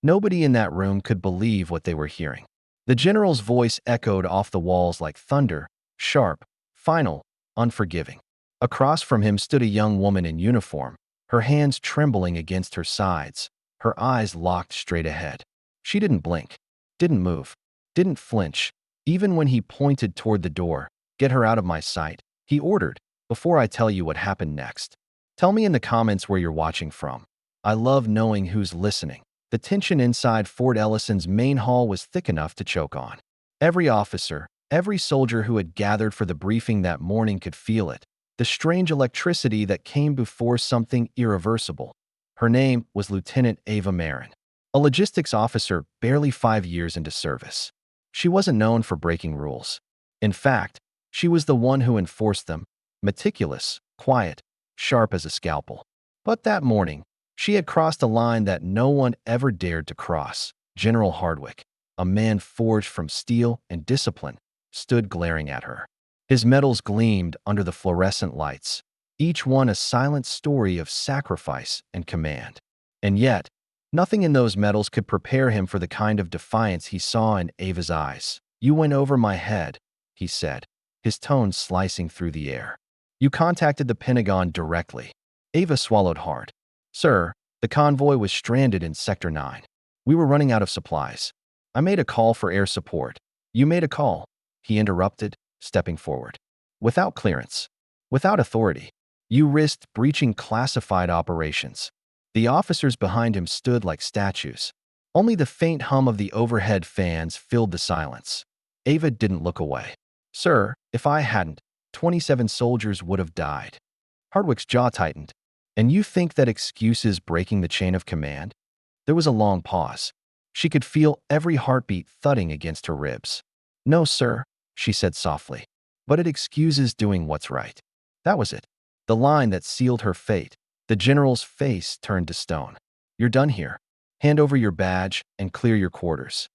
Nobody in that room could believe what they were hearing. The general's voice echoed off the walls like thunder, sharp, final, unforgiving. Across from him stood a young woman in uniform, her hands trembling against her sides, her eyes locked straight ahead. She didn't blink, didn't move, didn't flinch. Even when he pointed toward the door, "Get her out of my sight," he ordered, "before I tell you what happened next. Tell me in the comments where you're watching from. I love knowing who's listening." The tension inside Fort Ellison's main hall was thick enough to choke on. Every officer, every soldier who had gathered for the briefing that morning could feel it, the strange electricity that came before something irreversible. Her name was Lieutenant Ava Maren, a logistics officer barely 5 years into service. She wasn't known for breaking rules. In fact, she was the one who enforced them, meticulous, quiet, sharp as a scalpel. But that morning, she had crossed a line that no one ever dared to cross. General Hardwick, a man forged from steel and discipline, stood glaring at her. His medals gleamed under the fluorescent lights, each one a silent story of sacrifice and command. And yet, nothing in those medals could prepare him for the kind of defiance he saw in Ava's eyes. "You went over my head," he said, his tone slicing through the air. "You contacted the Pentagon directly." Ava swallowed hard. "Sir, the convoy was stranded in Sector 9. We were running out of supplies. I made a call for air support." "You made a call," he interrupted, stepping forward. "Without clearance, without authority. You risked breaching classified operations." The officers behind him stood like statues. Only the faint hum of the overhead fans filled the silence. Ava didn't look away. "Sir, if I hadn't, 27 soldiers would have died." Hardwick's jaw tightened. "And you think that excuses breaking the chain of command?" There was a long pause. She could feel every heartbeat thudding against her ribs. "No, sir," she said softly, "but it excuses doing what's right." That was it. The line that sealed her fate. The general's face turned to stone. "You're done here. Hand over your badge and clear your quarters."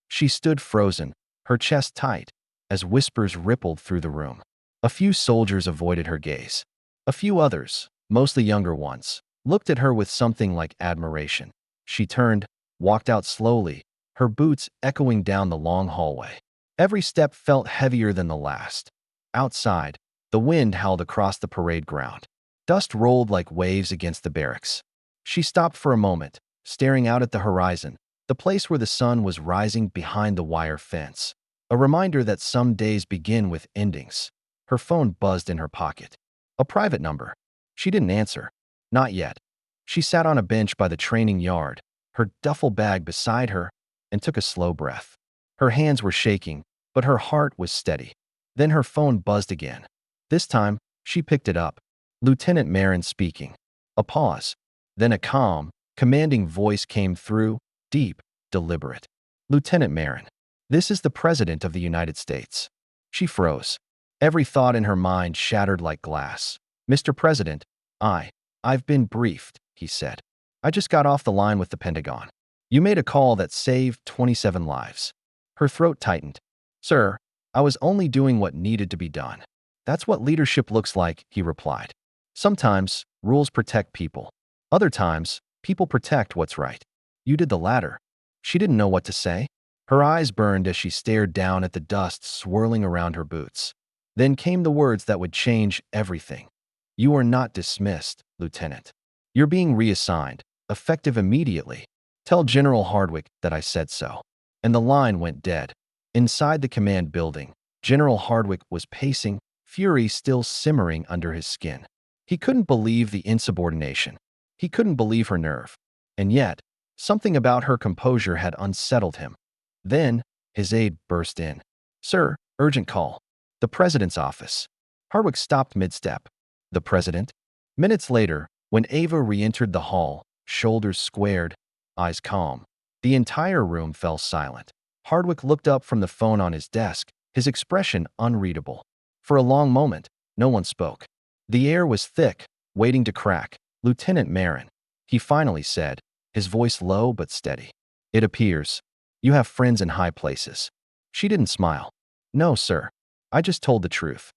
She stood frozen, her chest tight, as whispers rippled through the room. A few soldiers avoided her gaze. A few others, mostly younger ones, looked at her with something like admiration. She turned, walked out slowly, her boots echoing down the long hallway. Every step felt heavier than the last. Outside, the wind howled across the parade ground. Dust rolled like waves against the barracks. She stopped for a moment, staring out at the horizon, the place where the sun was rising behind the wire fence. A reminder that some days begin with endings. Her phone buzzed in her pocket. A private number. She didn't answer. Not yet. She sat on a bench by the training yard, her duffel bag beside her, and took a slow breath. Her hands were shaking, but her heart was steady. Then her phone buzzed again. This time, she picked it up. Lieutenant Maren speaking. A pause. Then a calm, commanding voice came through, deep, deliberate. "Lieutenant Maren, this is the President of the United States." She froze. Every thought in her mind shattered like glass. "Mr. President, I've been briefed," he said. "I just got off the line with the Pentagon. You made a call that saved 27 lives." Her throat tightened. "Sir, I was only doing what needed to be done." "That's what leadership looks like," he replied. "Sometimes, rules protect people. Other times, people protect what's right. You did the latter." She didn't know what to say. Her eyes burned as she stared down at the dust swirling around her boots. Then came the words that would change everything. "You are not dismissed, Lieutenant. You're being reassigned, effective immediately. Tell General Hardwick that I said so." And the line went dead. Inside the command building, General Hardwick was pacing, fury still simmering under his skin. He couldn't believe the insubordination. He couldn't believe her nerve. And yet, something about her composure had unsettled him. Then, his aide burst in. "Sir, urgent call. The President's office." Hardwick stopped mid-step. "The President?" Minutes later, when Ava re-entered the hall, shoulders squared, eyes calm, the entire room fell silent. Hardwick looked up from the phone on his desk, his expression unreadable. For a long moment, no one spoke. The air was thick, waiting to crack. "Lieutenant Maren," he finally said, his voice low but steady. "It appears you have friends in high places." She didn't smile. "No, sir. I just told the truth."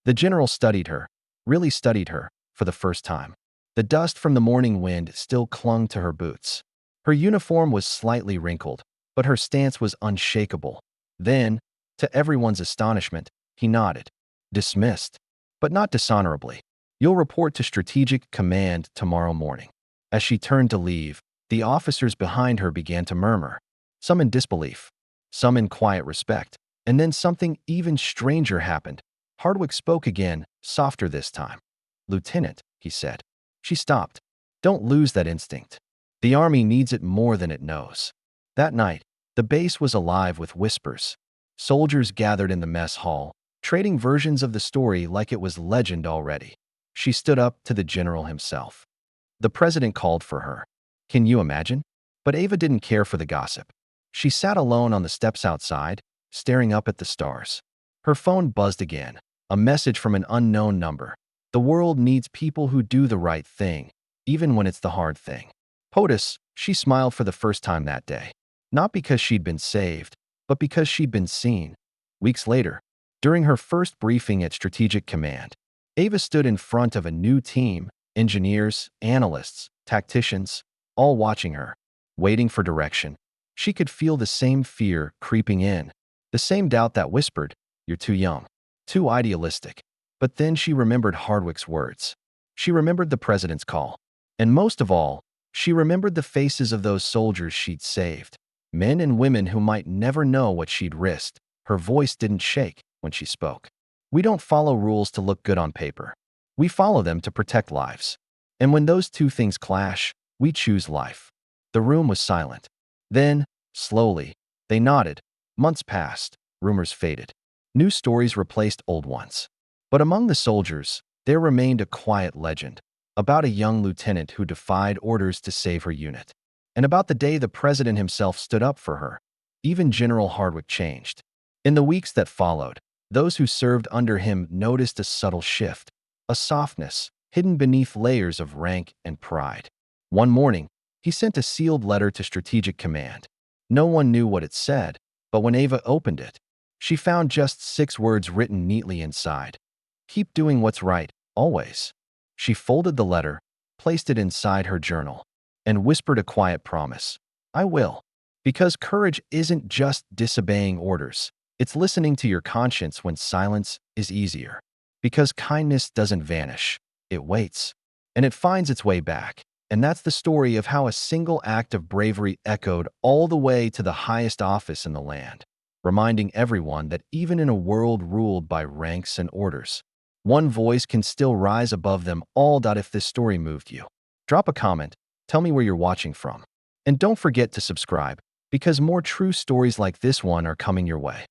The general studied her, really studied her, for the first time. The dust from the morning wind still clung to her boots. Her uniform was slightly wrinkled, but her stance was unshakable. Then, to everyone's astonishment, he nodded. Dismissed, but not dishonorably. You'll report to Strategic Command tomorrow morning. As she turned to leave, the officers behind her began to murmur, some in disbelief, some in quiet respect. And then something even stranger happened. Hardwick spoke again, softer this time. Lieutenant, he said. She stopped. Don't lose that instinct. The Army needs it more than it knows. That night, the base was alive with whispers. Soldiers gathered in the mess hall, trading versions of the story like it was legend already. She stood up to the general himself. The president called for her. Can you imagine? But Ava didn't care for the gossip. She sat alone on the steps outside, staring up at the stars. Her phone buzzed again, a message from an unknown number. The world needs people who do the right thing, even when it's the hard thing. POTUS, she smiled for the first time that day. Not because she'd been saved, but because she'd been seen. Weeks later, during her first briefing at Strategic Command, Ava stood in front of a new team, engineers, analysts, tacticians, all watching her, waiting for direction. She could feel the same fear creeping in, the same doubt that whispered, "You're too young, too idealistic." But then she remembered Hardwick's words. She remembered the president's call. And most of all, she remembered the faces of those soldiers she'd saved, men and women who might never know what she'd risked. Her voice didn't shake when she spoke. We don't follow rules to look good on paper. We follow them to protect lives. And when those two things clash, we choose life. The room was silent. Then, slowly, they nodded. Months passed, rumors faded. New stories replaced old ones. But among the soldiers, there remained a quiet legend about a young lieutenant who defied orders to save her unit, and about the day the president himself stood up for her. Even General Hardwick changed. In the weeks that followed, those who served under him noticed a subtle shift, a softness hidden beneath layers of rank and pride. One morning, he sent a sealed letter to Strategic Command. No one knew what it said, but when Ava opened it, she found just 6 words written neatly inside. Keep doing what's right, always. She folded the letter, placed it inside her journal, and whispered a quiet promise. I will. Because courage isn't just disobeying orders. It's listening to your conscience when silence is easier. Because kindness doesn't vanish. It waits. And it finds its way back. And that's the story of how a single act of bravery echoed all the way to the highest office in the land, reminding everyone that even in a world ruled by ranks and orders, one voice can still rise above them all. If this story moved you, drop a comment, tell me where you're watching from. And don't forget to subscribe, because more true stories like this one are coming your way.